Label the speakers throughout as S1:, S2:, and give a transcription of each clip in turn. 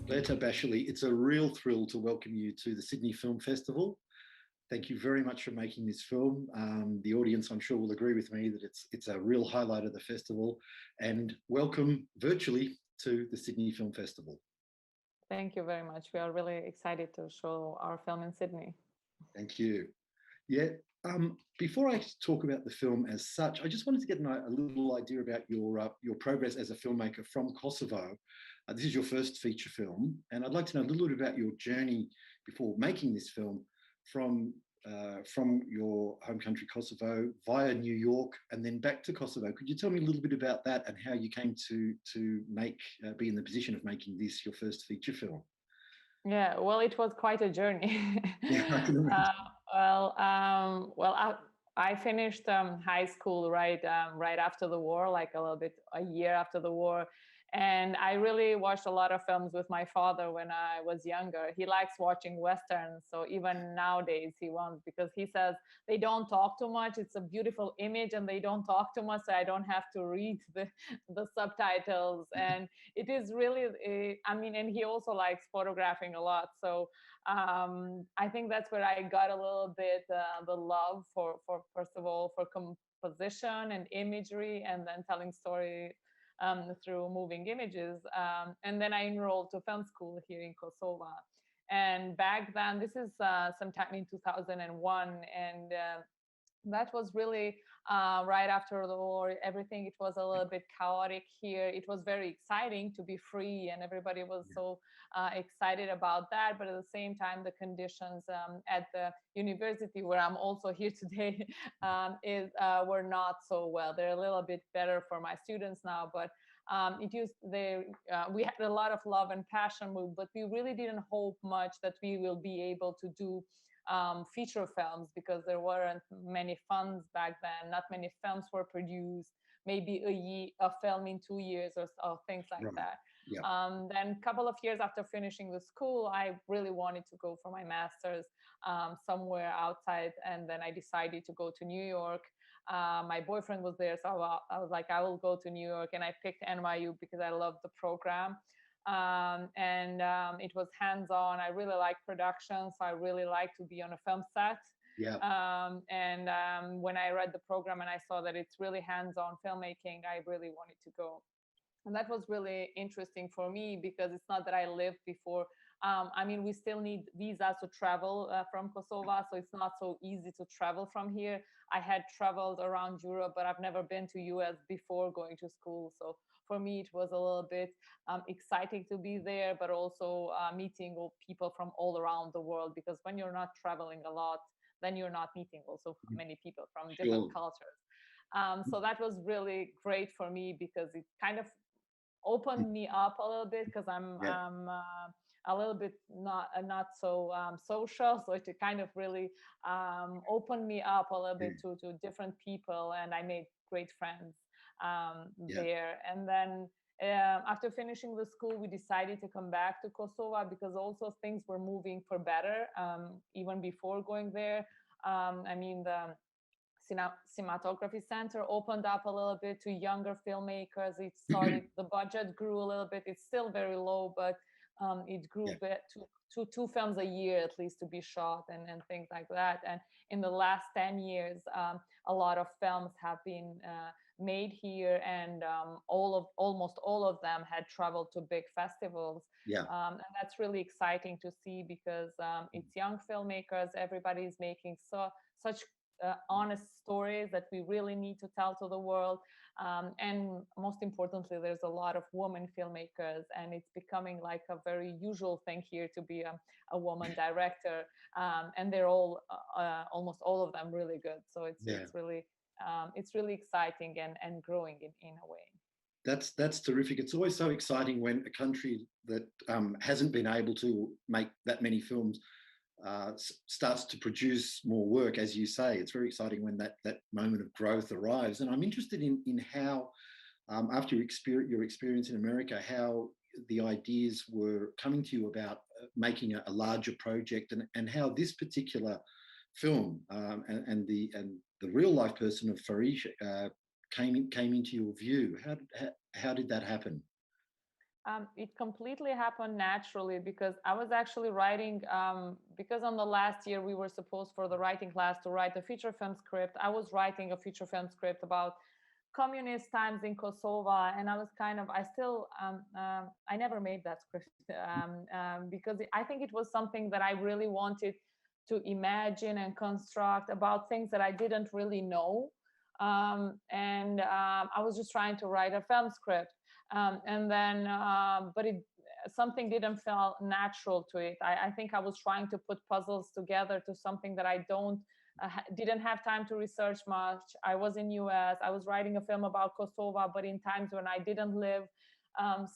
S1: Leta Bashley, it's a real thrill to welcome you to the Sydney Film Festival. Thank you very much for making this film. The audience, I'm sure, will agree with me that it's a real highlight of the festival. And welcome virtually to the Sydney Film Festival.
S2: Thank you very much. We are really excited to show our film in Sydney.
S1: Thank you. Yeah. Before I talk about the film as such, I just wanted to get a little idea about your progress as a filmmaker from Kosovo. This is your first feature film, and I'd like to know a little bit about your journey before making this film from your home country Kosovo via New York and then back to Kosovo. Could you tell me a little bit about that and how you came to be in the position of making this your first feature film?
S2: Yeah, well, it was quite a journey.
S1: Yeah, I can imagine.
S2: I finished high school right after the war, like a year after the war, and I really watched a lot of films with my father when I was younger. He likes watching westerns, so even nowadays he wants, because he says they don't talk too much. It's a beautiful image, and they don't talk too much, so I don't have to read the subtitles. And it is really, and he also likes photographing a lot, so I think that's where I got a little bit the love for first of all for composition and imagery, and then telling story through moving images. And then I enrolled to film school here in Kosovo. And back then, this is sometime in 2001, and that was really right after the war. Everything, it was a little bit chaotic here. It was very exciting to be free, and everybody was so excited about that. But at the same time, the conditions at the university where I'm also here today were not so well. They're a little bit better for my students now, but we had a lot of love and passion, but we really didn't hope much that we will be able to do feature films, because there weren't many funds back then. Not many films were produced, maybe a film in 2 years or things like
S1: Right.
S2: that.
S1: Yeah.
S2: Then a couple of years after finishing the school, I really wanted to go for my master's somewhere outside, and then I decided to go to New York. My boyfriend was there, so I was like, I will go to New York, and I picked NYU because I loved the program. It was hands-on. I really like production, so I really like to be on a film set.
S1: Yeah.
S2: When I read the program and I saw that it's really hands-on filmmaking, I really wanted to go. And that was really interesting for me, because it's not that I lived before. We still need visas to travel from Kosovo, so it's not so easy to travel from here. I had traveled around Europe, but I've never been to US before going to school. So for me, it was a little bit exciting to be there, but also meeting people from all around the world, because when you're not traveling a lot, then you're not meeting also many people from different
S1: Sure.
S2: cultures. So that was really great for me, because it kind of opened me up a little bit, because
S1: Yeah.
S2: I'm a little bit not so social, so it kind of really opened me up a little bit to different people, and I made great friends
S1: Yeah.
S2: there. And then after finishing the school, we decided to come back to Kosovo, because also things were moving for better even before going there. The cinematography center opened up a little bit to younger filmmakers. It started, the budget grew a little bit. It's still very low, but it grew
S1: Yeah.
S2: to two films a year at least to be shot, and things like that. And in the last 10 years, a lot of films have been made here, and almost all of them had traveled to big festivals.
S1: Yeah.
S2: And that's really exciting to see, because it's young filmmakers. Everybody's making such honest stories that we really need to tell to the world. And most importantly, there's a lot of women filmmakers, and it's becoming like a very usual thing here to be a woman director. And they're all, almost all of them, really good. So it's really exciting and growing in a way.
S1: That's terrific. It's always so exciting when a country that hasn't been able to make that many films starts to produce more work. As you say, it's very exciting when that moment of growth arrives. And I'm interested in how, after your experience in America, how the ideas were coming to you about making a larger project, and how this particular film and the real life person of Faria came into your view. How did that happen?
S2: It completely happened naturally because I was actually writing, because on the last year we were supposed for the writing class to write a feature film script. I was writing a feature film script about communist times in Kosovo, and I was kind of, I still, I never made that script because I think it was something that I really wanted to imagine and construct about things that I didn't really know. And I was just trying to write a film script. And then, but it, something didn't feel natural to it. I think I was trying to put puzzles together to something that I didn't have time to research much. I was in US. I was writing a film about Kosovo, but in times when I didn't live.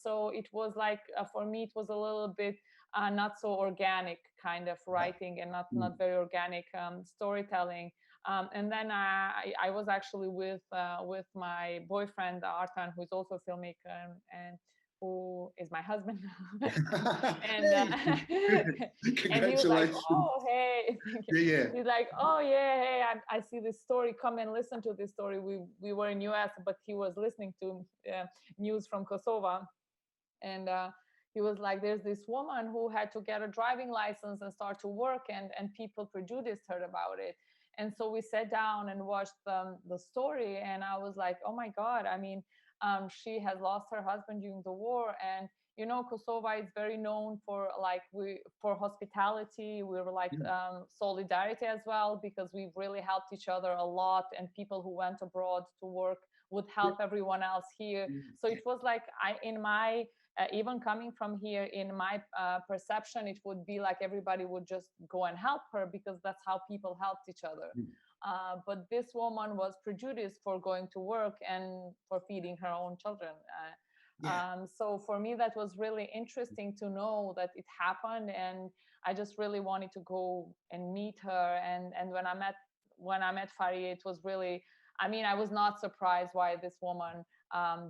S2: So it was like, for me, it was a little bit not so organic kind of writing, and not very organic storytelling. And then I was actually with my boyfriend Artan, who is also a filmmaker, and who is my husband. And and he was like,
S1: Congratulations.
S2: oh hey,
S1: Yeah.
S2: he's like, oh yeah, hey, I see this story, come and listen to this story. We were in US, but he was listening to news from Kosovo. And he was like, there's this woman who had to get a driving license and start to work, and people prejudiced her about it. And so we sat down and watched the story, and I was like, oh my God, I mean, she has lost her husband during the war. And you know, Kosovo is very known for like for hospitality. We were like solidarity as well, because we've really helped each other a lot, and people who went abroad to work would help everyone else here. So it was like, in my even coming from here, in my perception, it would be like everybody would just go and help her because that's how people helped each other. But this woman was prejudiced for going to work and for feeding her own children. So for me, that was really interesting to know that it happened, and I just really wanted to go and meet her. And when I met Faria, it was really, I mean, I was not surprised why this woman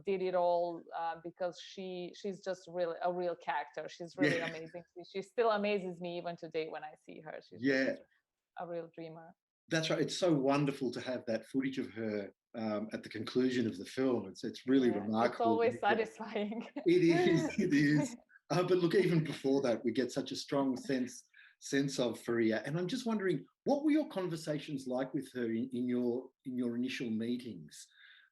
S2: did it all, because she's just really a real character. She's really amazing. She still amazes me even today when I see her. She's just a real dreamer.
S1: That's right. It's so wonderful to have that footage of her at the conclusion of the film. It's really remarkable.
S2: It's always satisfying.
S1: It is. It is. But look, even before that, we get such a strong sense of Faria. And I'm just wondering, what were your conversations like with her in your initial meetings?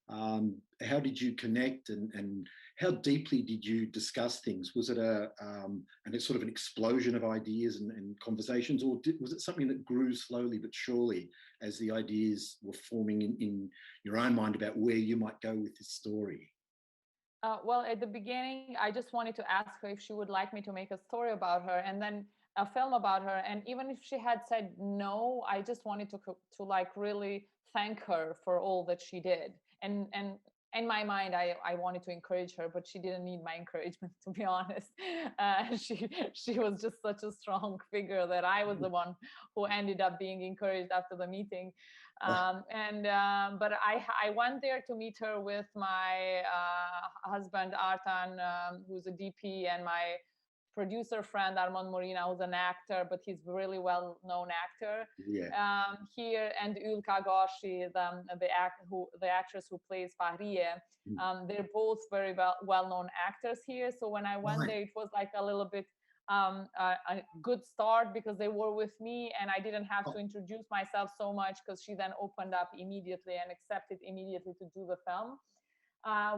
S1: How did you connect, and how deeply did you discuss things? Was it it's sort of an explosion of ideas and conversations, or was it something that grew slowly but surely as the ideas were forming in your own mind about where you might go with this story?
S2: Well, at the beginning, I just wanted to ask her if she would like me to make a story about her, and then a film about her. And even if she had said no, I just wanted to like really thank her for all that she did. And in my mind, I wanted to encourage her, but she didn't need my encouragement, to be honest. She was just such a strong figure that I was the one who ended up being encouraged after the meeting. But I went there to meet her with my husband Artan, who's a DP, and my producer friend Armand Morina, who's an actor, but he's a really well-known actor here, and Ülka Goshi, the actress who plays Fahriye. They're both very well-known actors here. So when I went there, it was like a little bit a good start, because they were with me and I didn't have to introduce myself so much, because she then opened up immediately and accepted immediately to do the film,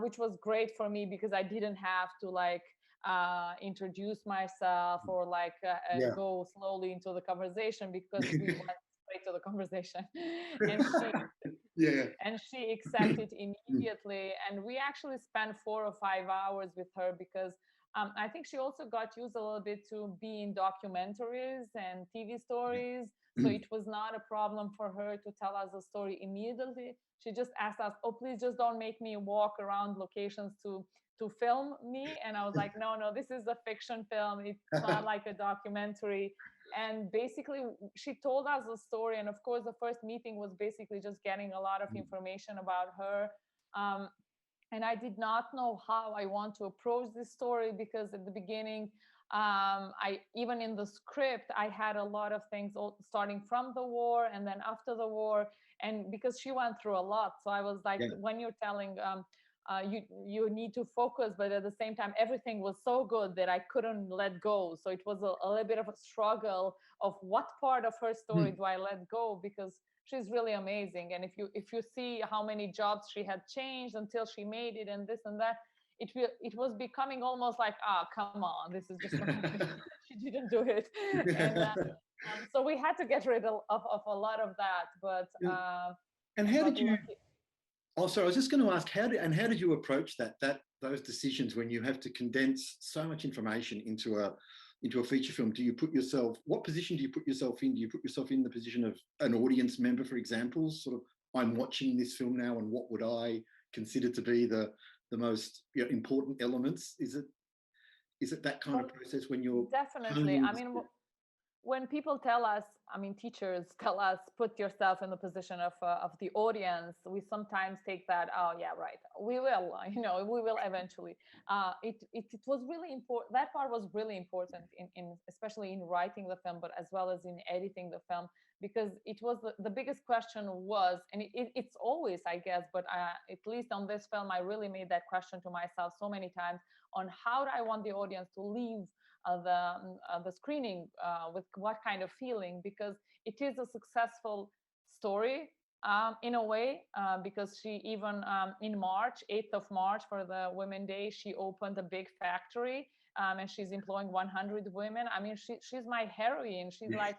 S2: which was great for me, because I didn't have to like introduce myself or like go slowly into the conversation, because we went straight to the conversation. And she accepted immediately, and we actually spent 4 or 5 hours with her, because I think she also got used a little bit to be in documentaries and TV stories. So it was not a problem for her to tell us a story immediately. She just asked us, oh, please just don't make me walk around locations to film me. And I was like, no, this is a fiction film. It's not like a documentary. And basically she told us a story. And of course, the first meeting was basically just getting a lot of information about her. And I did not know how I want to approach this story, because at the beginning, I even in the script, I had a lot of things starting from the war and then after the war. And because she went through a lot. So I was like, when you're telling you need to focus, but at the same time everything was so good that I couldn't let go. So it was a little bit of a struggle of what part of her story do I let go, because she's really amazing. And if you see how many jobs she had changed until she made it, and this and that, it was becoming almost like, come on, this is just she didn't do it. And so we had to get rid of a lot of that. But
S1: and how did you also, I was just going to ask, how did you approach those decisions when you have to condense so much information into a feature film? Do you put yourself, what position do you put yourself in? Do you put yourself in the position of an audience member, for example, sort of, I'm watching this film now and what would I consider to be the most important elements? Is it that kind of process when you're
S2: definitely? I mean, when people tell us, I mean, teachers tell us, put yourself in the position of the audience, we sometimes take that, oh yeah, right, we will, we will eventually. It was really important. That part was really important in especially in writing the film, but as well as in editing the film, because it was the biggest question was, and it's always, I guess, but at least on this film, I really made that question to myself so many times, on how do I want the audience to leave the screening with what kind of feeling, because it is a successful story in a way, because she even in March, 8th of March, for the Women Day, she opened a big factory, and she's employing 100 women. I mean, she's my heroine. She's like,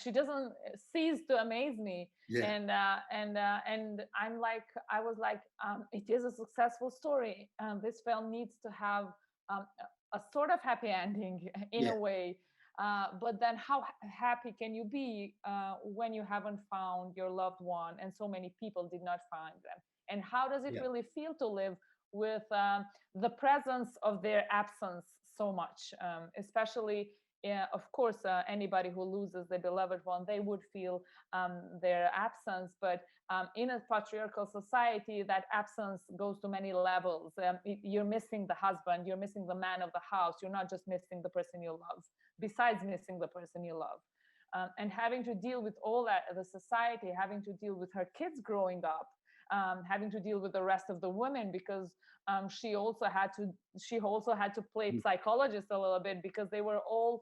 S2: she doesn't cease to amaze me. And I'm like, I was like, it is a successful story. This film needs to have a sort of happy ending in a way. But then how happy can you be when you haven't found your loved one, and so many people did not find them? And how does it really feel to live with the presence of their absence so much, especially of course, anybody who loses their beloved one, they would feel their absence. But in a patriarchal society, that absence goes to many levels. You're missing the husband, you're missing the man of the house. You're not just missing the person you love, besides missing the person you love. And having to deal with all that, the society, having to deal with her kids growing up, having to deal with the rest of the women, because she also had to play psychologist a little bit, because they were all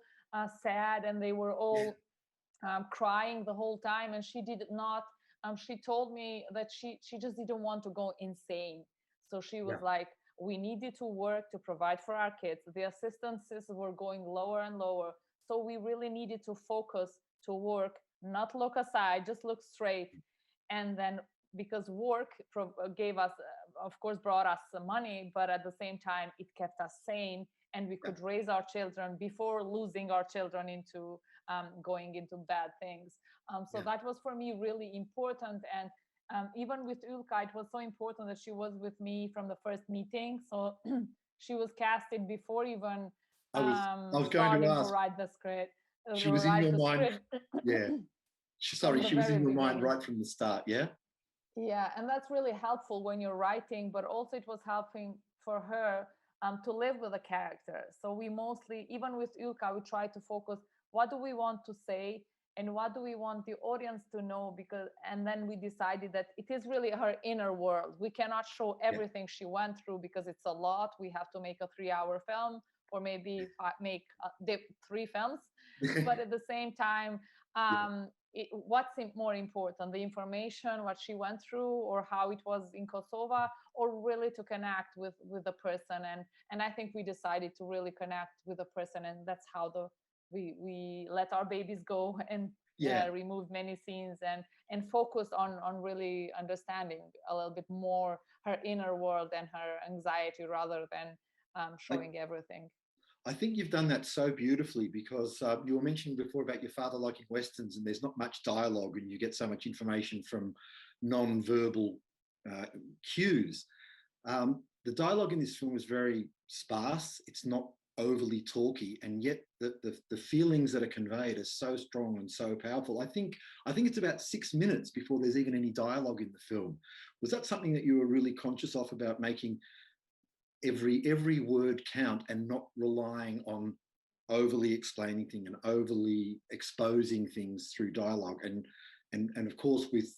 S2: sad, and they were all crying the whole time, and she did not. She told me that she just didn't want to go insane, so she was like, we needed to work to provide for our kids. The assistances were going lower and lower, so we really needed to focus to work, not look aside, just look straight. And then, because work gave us, of course, brought us some money, but at the same time, it kept us sane, and we could raise our children before losing our children into going into bad things. So that was for me really important. And even with Ulka, it was so important that she was with me from the first meeting. So she was casted before even
S1: I was going to ask,
S2: to write the script.
S1: She was in your mind. Sorry, she was in your mind right from the start.
S2: Yeah, and that's really helpful when you're writing, but also it was helping for her to live with the character. So we mostly, even with Ulka, we try to focus, what do we want to say and what do we want the audience to know? And then we decided that it is really her inner world. We cannot show everything she went through, because it's a lot. We have to make a 3-hour film, or maybe make 3 films. But at the same time, what's more important, the information, what she went through, or how it was in Kosovo, or really to connect with the person? And I think we decided to really connect with the person, and that's how we let our babies go, and removed many scenes, and focused on really understanding a little bit more her inner world and her anxiety, rather than showing everything.
S1: I think you've done that so beautifully, because you were mentioning before about your father liking Westerns, and there's not much dialogue, and you get so much information from non-verbal cues. The dialogue in this film is very sparse. It's not overly talky, and yet the feelings that are conveyed are so strong and so powerful. I think it's about 6 minutes before there's even any dialogue in the film. Was that something that you were really conscious of, about making every word count and not relying on overly explaining things and overly exposing things through dialogue? And of course, with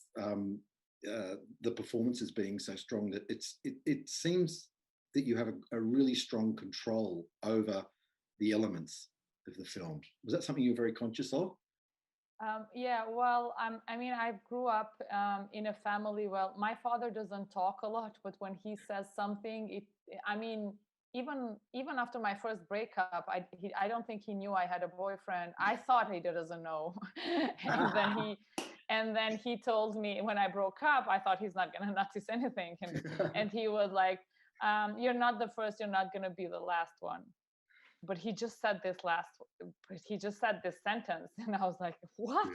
S1: the performances being so strong that it seems that you have a really strong control over the elements of the film. Was that something you're very conscious of?
S2: Yeah, well, I mean, I grew up in a family. Well, my father doesn't talk a lot, but when he says something, I mean, even after my first breakup, I don't think he knew I had a boyfriend. I thought he doesn't know, and then he told me when I broke up. I thought he's not gonna notice anything, and he was like, "You're not the first. You're not gonna be the last one." But he just said this sentence, and I was like, what?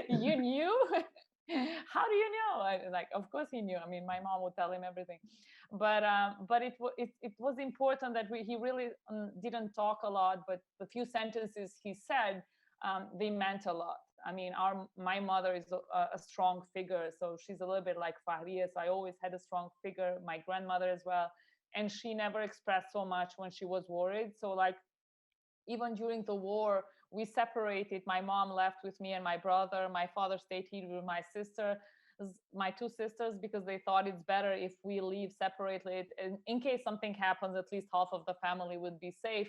S2: You knew? How do you know? Like, of course he knew. I mean, my mom would tell him everything, but it was important that he really didn't talk a lot, but the few sentences he said, they meant a lot. I mean, my mother is a strong figure, so she's a little bit like Faria, so I always had a strong figure. My grandmother as well, and she never expressed so much when she was worried. So like, even during the war, we separated. My mom left with me and my brother. My father stayed here with my two sisters, because they thought it's better if we leave separately. In case something happens, at least half of the family would be safe.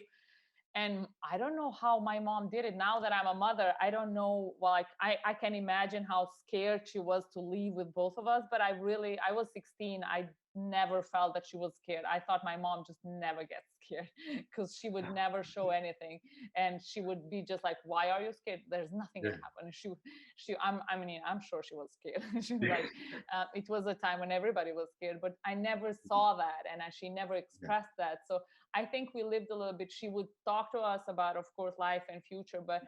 S2: And I don't know how my mom did it. Now that I'm a mother, I don't know. Well, like, I can imagine how scared she was to leave with both of us. But I was 16. I never felt that she was scared. I thought my mom just never gets scared, because she would never show anything, and she would be just like, "Why are you scared? There's nothing gonna happen." And I mean, I'm sure she was scared. She was like, it was a time when everybody was scared, but I never saw that, and she never expressed that. So I think we lived a little bit. She would talk to us about, of course, life and future, but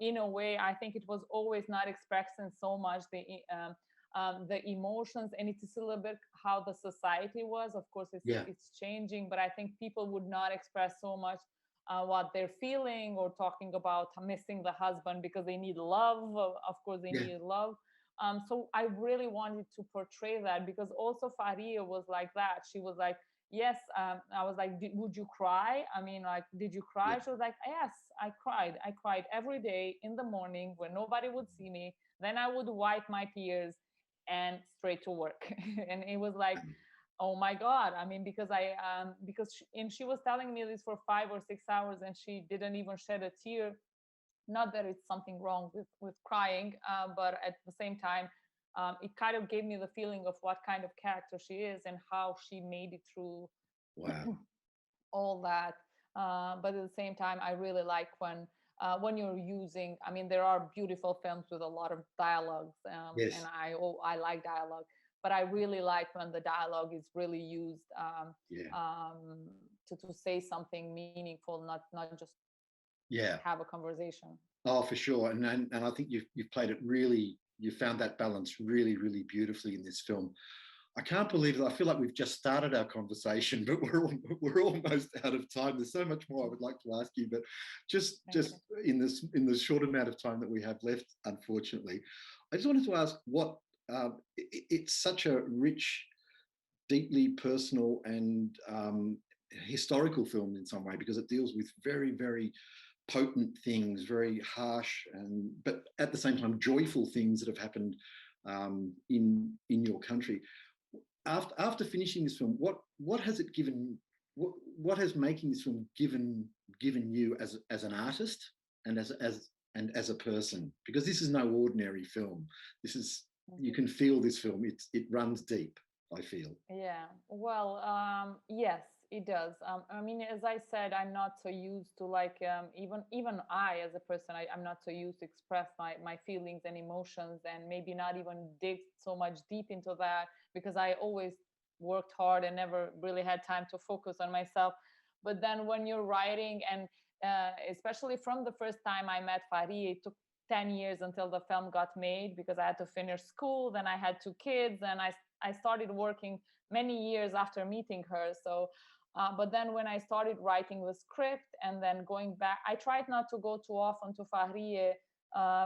S2: in a way, I think it was always not expressing so much the emotions, and it's a little bit how the society was. Of course,
S1: Yeah.
S2: it's changing, but I think people would not express so much what they're feeling, or talking about missing the husband because they need love. Of course, they
S1: Yeah.
S2: need love. So I really wanted to portray that, because also Faria was like that. She was like, yes. I was like, would you cry? I mean, like, did you cry?
S1: Yeah.
S2: She was like, yes, I cried every day in the morning when nobody would see me. Then I would wipe my tears and straight to work. And it was like, oh my god. I mean, and she was telling me this for 5 or 6 hours, and she didn't even shed a tear. Not that it's something wrong with crying, but at the same time, it kind of gave me the feeling of what kind of character she is, and how she made it through
S1: Wow.
S2: all that. But at the same time, I really like when you're using. I mean, there are beautiful films with a lot of dialogues, and
S1: Yes.
S2: I like dialogue, but I really like when the dialogue is really used,
S1: Yeah.
S2: to say something meaningful, not just
S1: Yeah.
S2: have a conversation.
S1: Oh, for sure. And I think you've played it really. You found that balance really, really beautifully in this film. I can't believe it. I feel like we've just started our conversation, but we're almost out of time. There's so much more I would like to ask you, but
S2: Thank
S1: just
S2: you.
S1: in the short amount of time that we have left, unfortunately, I just wanted to ask what it's such a rich, deeply personal and historical film in some way, because it deals with very, very potent things, very harsh and but at the same time joyful things that have happened in your country. After finishing this film, what has it given? What has making this film given you as an artist and as a person? Because this is no ordinary film. This is, you can feel this film. It runs deep, I feel.
S2: Yeah, well, yes, it does. I mean, as I said, I'm not so used to, like, even I as a person, I'm not so used to express my feelings and emotions, and maybe not even dig so much deep into that, because I always worked hard and never really had time to focus on myself. But then when you're writing, and especially from the first time I met Fari, it took 10 years until the film got made, because I had to finish school, then I had two kids, and I started working many years after meeting her. So, but then when I started writing the script and then going back, I tried not to go too often to Fahriye,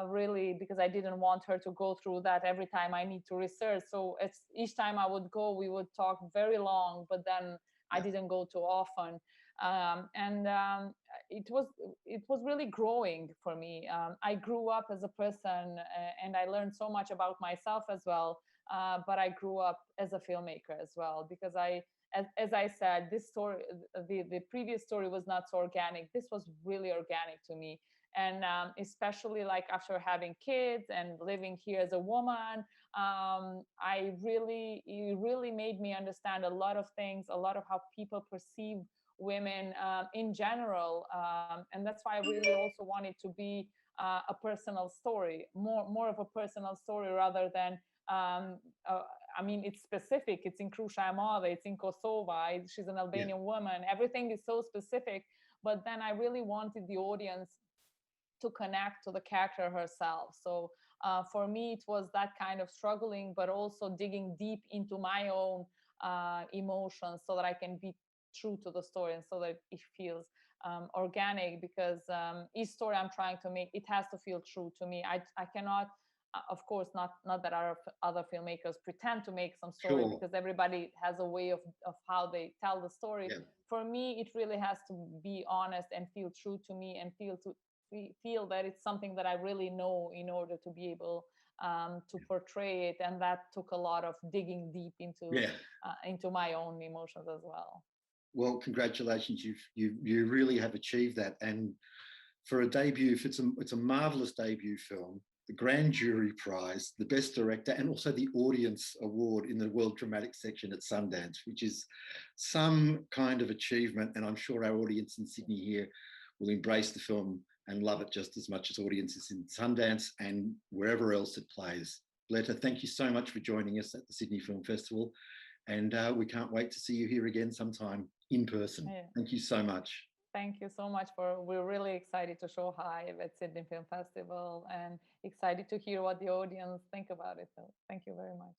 S2: really, because I didn't want her to go through that every time I need to research. So it's, each time I would go, we would talk very long, but then I
S1: Yeah.
S2: didn't go too often. And it was really growing for me. I grew up as a person, and I learned so much about myself as well. but I grew up as a filmmaker as well, because as I said, this story, the previous story was not so organic. This was really organic to me. And especially like after having kids and living here as a woman, it really made me understand a lot of things, a lot of how people perceive women in general. And that's why I really also wanted to be a personal story, more of a personal story rather than uh, I mean, it's specific. It's in Krušja Mare, it's in Kosovo. She's an Albanian woman. Everything is so specific. But then I really wanted the audience to connect to the character herself. So for me, it was that kind of struggling, but also digging deep into my own emotions so that I can be true to the story and so that it feels organic, because each story I'm trying to make, it has to feel true to me. I cannot, of course, not that our other filmmakers pretend to make some story,
S1: Sure.
S2: because everybody has a way of how they tell the story.
S1: Yeah.
S2: For me, it really has to be honest and feel true to me, and feel that it's something that I really know in order to be able to portray it. And that took a lot of digging deep into my own emotions as well.
S1: Well, congratulations! You really have achieved that, and for a debut, if it's a marvelous debut film, the Grand Jury Prize, the Best Director, and also the Audience Award in the World Dramatic Section at Sundance, which is some kind of achievement. And I'm sure our audience in Sydney here will embrace the film and love it just as much as audiences in Sundance and wherever else it plays. Bleta, thank you so much for joining us at the Sydney Film Festival. And we can't wait to see you here again sometime in person.
S2: Yeah.
S1: Thank you so much.
S2: Thank you so much. We're really excited to show Hive at Sydney Film Festival, and excited to hear what the audience think about it. So thank you very much.